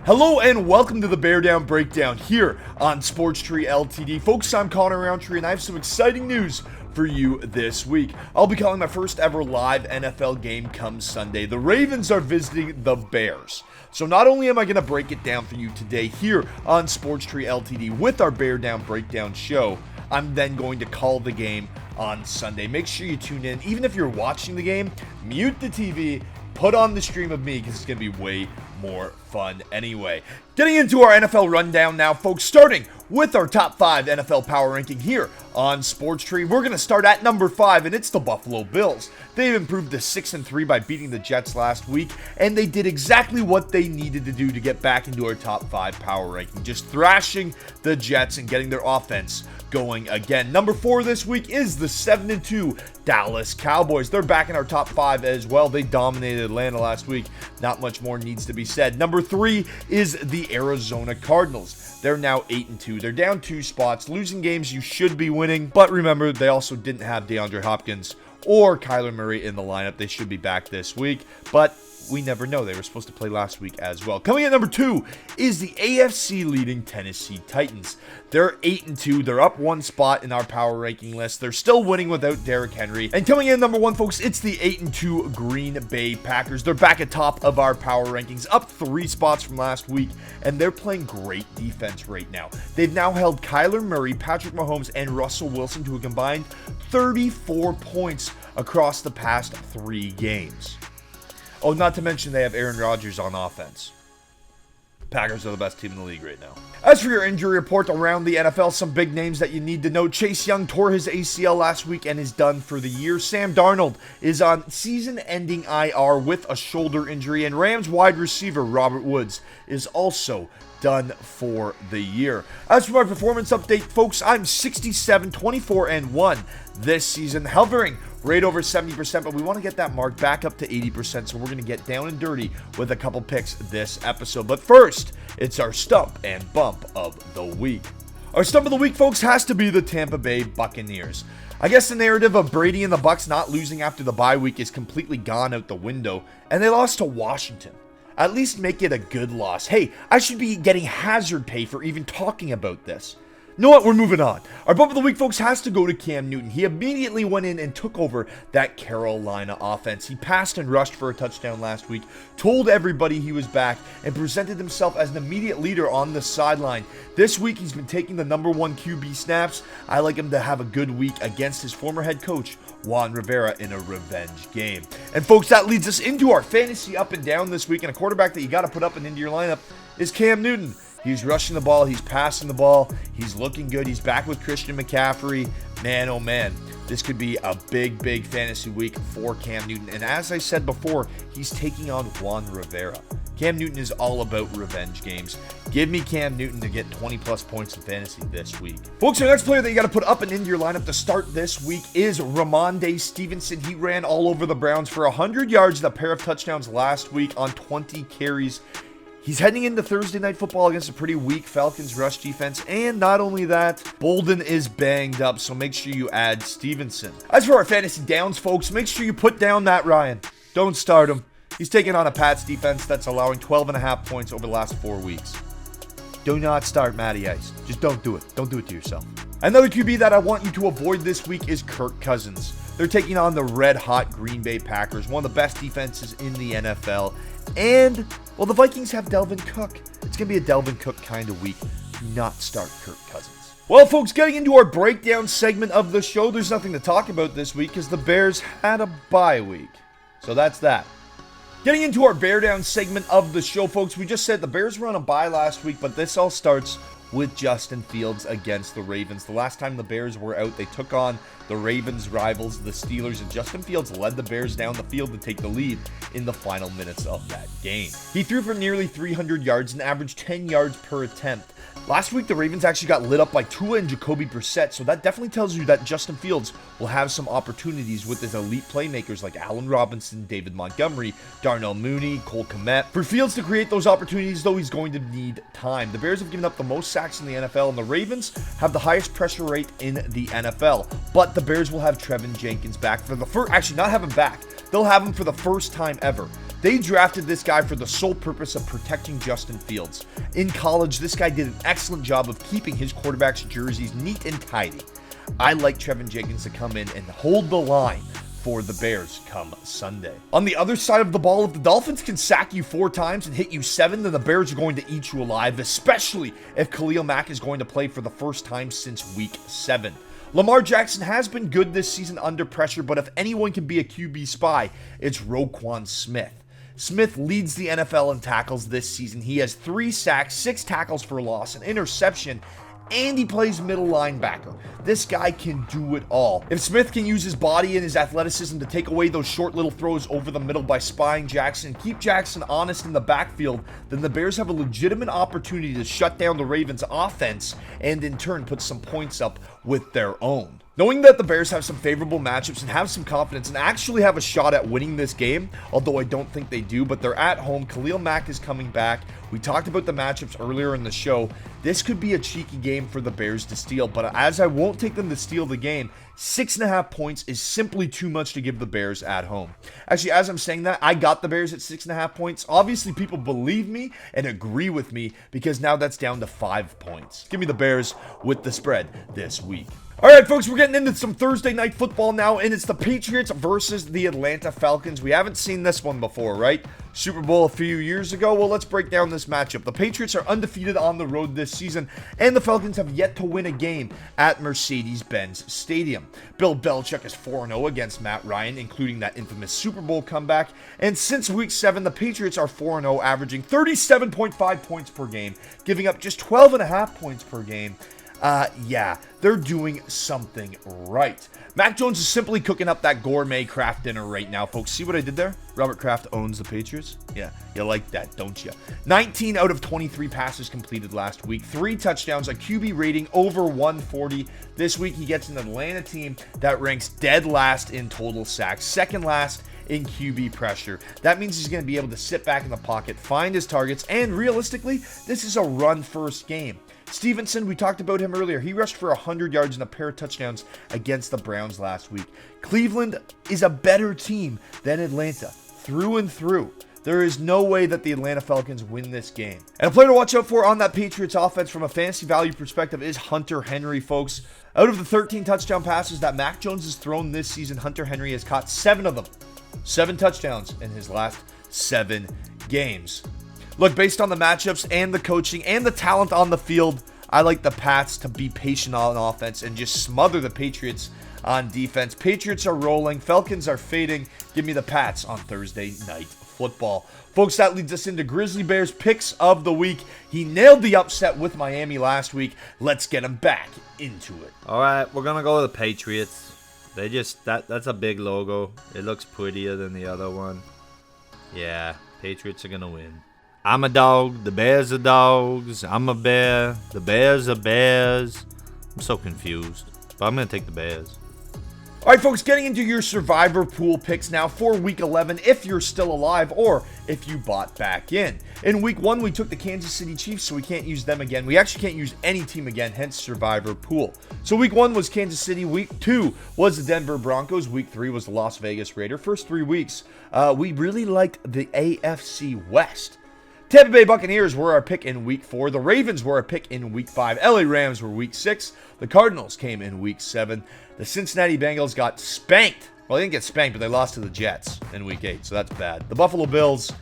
Hello and welcome to the Bear Down Breakdown here on Sports Tree LTD. Folks, I'm Conner Rowntree and I have some exciting news for you this week. I'll be calling my first ever live NFL game come Sunday. The Ravens are visiting the Bears. So not only am I going to break it down for you today here on Sports Tree LTD with our Bear Down Breakdown show, I'm then going to call the game on Sunday. Make sure you tune in. Even if you're watching the game, mute the TV, put on the stream of me because it's going to be way more fun anyway. Getting into our NFL rundown now, folks, starting with our top 5 NFL power ranking here on Sports Tree. We're going to start at number 5, and it's the Buffalo Bills. They've improved to 6-3 by beating the Jets last week, and they did exactly what they needed to do to get back into our top 5 power ranking, just thrashing the Jets and getting their offense going again. Number 4 this week is the 7-2 Dallas Cowboys. They're back in our top 5 as well. They dominated Atlanta last week. Not much more needs to be said. Number 3 is the Arizona Cardinals. They're now 8-2. They're down 2 spots, losing games you should be winning. But remember, they also didn't have DeAndre Hopkins or Kyler Murray in the lineup. They should be back this week, but we never know. They were supposed to play last week as well. Coming in number 2 is the AFC leading Tennessee Titans. They're 8-2. They're up 1 spot in our power ranking list. They're still winning without Derrick Henry. And coming in number 1, folks, it's the 8-2 Green Bay Packers. They're back at top of our power rankings, up 3 spots from last week, and they're playing great defense right now. They've now held Kyler Murray, Patrick Mahomes, and Russell Wilson to a combined 34 points across the past 3 games. Oh, not to mention they have Aaron Rodgers on offense. Packers are the best team in the league right now. As for your injury report around the NFL, some big names that you need to know. Chase Young tore his ACL last week and is done for the year. Sam Darnold is on season-ending IR with a shoulder injury. And Rams wide receiver Robert Woods is also done for the year. As for my performance update, folks, I'm 67-24-1 this season, hovering right over 70%, but we want to get that mark back up to 80%, so we're going to get down and dirty with a couple picks this episode. But first, it's our stump and bump of the week. Our stump of the week, folks, has to be the Tampa Bay Buccaneers. I guess the narrative of Brady and the Bucs not losing after the bye week is completely gone out the window, and they lost to Washington. At least make it a good loss. Hey, I should be getting hazard pay for even talking about this. You know what? We're moving on. Our bump of the week, folks, has to go to Cam Newton. He immediately went in and took over that Carolina offense. He passed and rushed for a touchdown last week, told everybody he was back, and presented himself as an immediate leader on the sideline. This week, he's been taking the number 1 QB snaps. I like him to have a good week against his former head coach, Ron Rivera, in a revenge game. And folks, that leads us into our fantasy up and down this week. And a quarterback that you got to put up and into your lineup is Cam Newton. He's rushing the ball. He's passing the ball. He's looking good. He's back with Christian McCaffrey. Man, oh man, this could be a big, big fantasy week for Cam Newton. And as I said before, he's taking on Ron Rivera. Cam Newton is all about revenge games. Give me Cam Newton to get 20-plus points in fantasy this week. Folks, our next player that you got to put up and into your lineup to start this week is Ramondre Stevenson. He ran all over the Browns for 100 yards and a pair of touchdowns last week on 20 carries. He's heading into Thursday Night Football against a pretty weak Falcons rush defense, and not only that, Bolden is banged up, so make sure you add Stevenson. As for our fantasy downs, folks, make sure you put down Matt Ryan. Don't start him. He's taking on a Pats defense that's allowing 12.5 points over the last 4 weeks. Do not start Matty Ice. Just don't do it. Don't do it to yourself. Another QB that I want you to avoid this week is Kirk Cousins. They're taking on the red-hot Green Bay Packers, one of the best defenses in the NFL. And, well, the Vikings have Delvin Cook. It's going to be a Delvin Cook kind of week. Do not start Kirk Cousins. Well, folks, getting into our breakdown segment of the show, there's nothing to talk about this week because the Bears had a bye week. So that's that. Getting into our Bear Down segment of the show, folks, we just said the Bears were on a bye last week, but this all starts with Justin Fields against the Ravens. The last time the Bears were out, they took on the Ravens' rivals, the Steelers, and Justin Fields led the Bears down the field to take the lead in the final minutes of that game. He threw for nearly 300 yards and averaged 10 yards per attempt. Last week, the Ravens actually got lit up by Tua and Jacoby Brissett, so that definitely tells you that Justin Fields will have some opportunities with his elite playmakers like Allen Robinson, David Montgomery, Darnell Mooney, Cole Kmet. For Fields to create those opportunities, though, he's going to need time. The Bears have given up the most sacks in the NFL, and the Ravens have the highest pressure rate in the NFL. But the Bears will have Trevin Jenkins back for the first, actually not have him back. They'll have him for the first time ever. They drafted this guy for the sole purpose of protecting Justin Fields. In college, this guy did an excellent job of keeping his quarterback's jerseys neat and tidy. I like Trevin Jenkins to come in and hold the line for the Bears come Sunday. On the other side of the ball, if the Dolphins can sack you 4 times and hit you 7, then the Bears are going to eat you alive, especially if Khalil Mack is going to play for the first time since week 7. Lamar Jackson has been good this season under pressure, but if anyone can be a QB spy, it's Roquan Smith. Smith leads the NFL in tackles this season. He has 3 sacks, 6 tackles for loss, an interception, and he plays middle linebacker. This guy can do it all. If Smith can use his body and his athleticism to take away those short little throws over the middle by spying Jackson, keep Jackson honest in the backfield, then the Bears have a legitimate opportunity to shut down the Ravens' offense and in turn put some points up with their own. Knowing that the Bears have some favorable matchups and have some confidence and actually have a shot at winning this game, although I don't think they do, but they're at home. Khalil Mack is coming back. We talked about the matchups earlier in the show. This could be a cheeky game for the Bears to steal, but as I won't take them to steal the game, 6.5 points is simply too much to give the Bears at home. Actually, as I'm saying that, I got the Bears at 6.5 points. Obviously, people believe me and agree with me because now that's down to 5 points. Give me the Bears with the spread this week. All right, folks, we're getting into some Thursday night football now, and it's the Patriots versus the Atlanta Falcons. We haven't seen this one before, right? Super Bowl a few years ago. Well, let's break down this matchup. The Patriots are undefeated on the road this season, and the Falcons have yet to win a game at Mercedes-Benz Stadium. Bill Belichick is 4-0 against Matt Ryan, including that infamous Super Bowl comeback. And since week 7, the Patriots are 4-0, averaging 37.5 points per game, giving up just 12.5 points per game. Yeah, they're doing something right. Mac Jones is simply cooking up that gourmet Kraft dinner right now, folks. See what I did there? Robert Kraft owns the Patriots. Yeah, you like that, don't you? 19 out of 23 passes completed last week. 3 touchdowns, a QB rating over 140. This week, he gets an Atlanta team that ranks dead last in total sacks, second last in QB pressure. That means he's going to be able to sit back in the pocket, find his targets, and realistically, this is a run-first game. Stevenson, we talked about him earlier. He rushed for 100 yards and a pair of touchdowns against the Browns last week. Cleveland is a better team than Atlanta, through and through. There is no way that the Atlanta Falcons win this game. And a player to watch out for on that Patriots offense from a fantasy value perspective is Hunter Henry, folks. Out of the 13 touchdown passes that Mac Jones has thrown this season, Hunter Henry has caught 7 of them. 7 touchdowns in his last 7 games. Look, based on the matchups and the coaching and the talent on the field, I like the Pats to be patient on offense and just smother the Patriots on defense. Patriots are rolling. Falcons are fading. Give me the Pats on Thursday Night Football. Folks, that leads us into Grizzly Bear's picks of the week. He nailed the upset with Miami last week. Let's get him back into it. All right, we're going to go with the Patriots. They just, that's a big logo. It looks prettier than the other one. Yeah, Patriots are going to win. I'm a dog, the Bears are dogs. I'm a bear, the Bears are bears. I'm so confused, but I'm going to take the Bears. All right, folks, getting into your Survivor Pool picks now for Week 11, if you're still alive or if you bought back in. In Week 1, we took the Kansas City Chiefs, so we can't use them again. We actually can't use any team again, hence Survivor Pool. So Week 1 was Kansas City. Week 2 was the Denver Broncos. Week 3 was the Las Vegas Raiders. First 3 weeks, we really liked the AFC West. Tampa Bay Buccaneers were our pick in Week 4. The Ravens were our pick in Week 5. LA Rams were Week 6. The Cardinals came in Week 7. The Cincinnati Bengals got spanked. Well, they didn't get spanked, but they lost to the Jets in Week 8, so that's bad. The Buffalo Bills,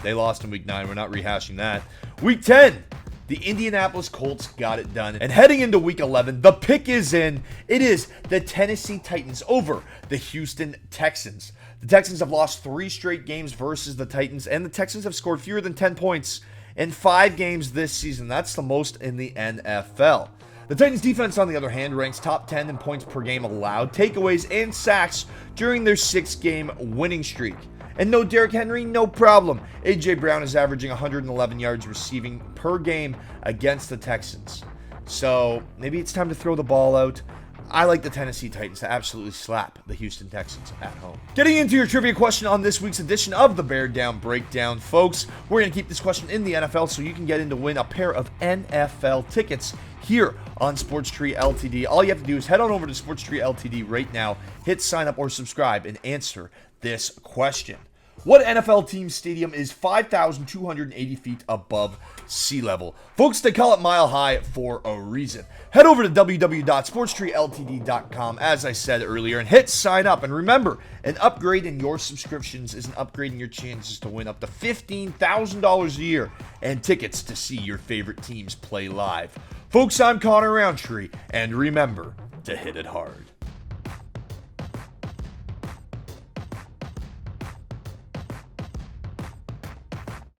they lost in Week 9. We're not rehashing that. Week 10, the Indianapolis Colts got it done. And heading into Week 11, the pick is in. It is the Tennessee Titans over the Houston Texans. The Texans have lost 3 straight games versus the Titans, and the Texans have scored fewer than 10 points in 5 games this season. That's the most in the NFL. The Titans defense, on the other hand, ranks top 10 in points per game allowed, takeaways, and sacks during their 6-game winning streak. And no Derrick Henry, no problem. A.J. Brown is averaging 111 yards receiving per game against the Texans. So maybe it's time to throw the ball out. I like the Tennessee Titans to absolutely slap the Houston Texans at home. Getting into your trivia question on this week's edition of the Bear Down Breakdown, folks. We're going to keep this question in the NFL so you can get in to win a pair of NFL tickets here on Sports Tree LTD. All you have to do is head on over to Sports Tree LTD right now, hit sign up or subscribe, and answer this question. What NFL team stadium is 5,280 feet above sea level? Folks, they call it Mile High for a reason. Head over to www.sportstreeltd.com, as I said earlier, and hit sign up. And remember, an upgrade in your subscriptions is an upgrade in your chances to win up to $15,000 a year and tickets to see your favorite teams play live. Folks, I'm Conner Rowntree, and remember to hit it hard.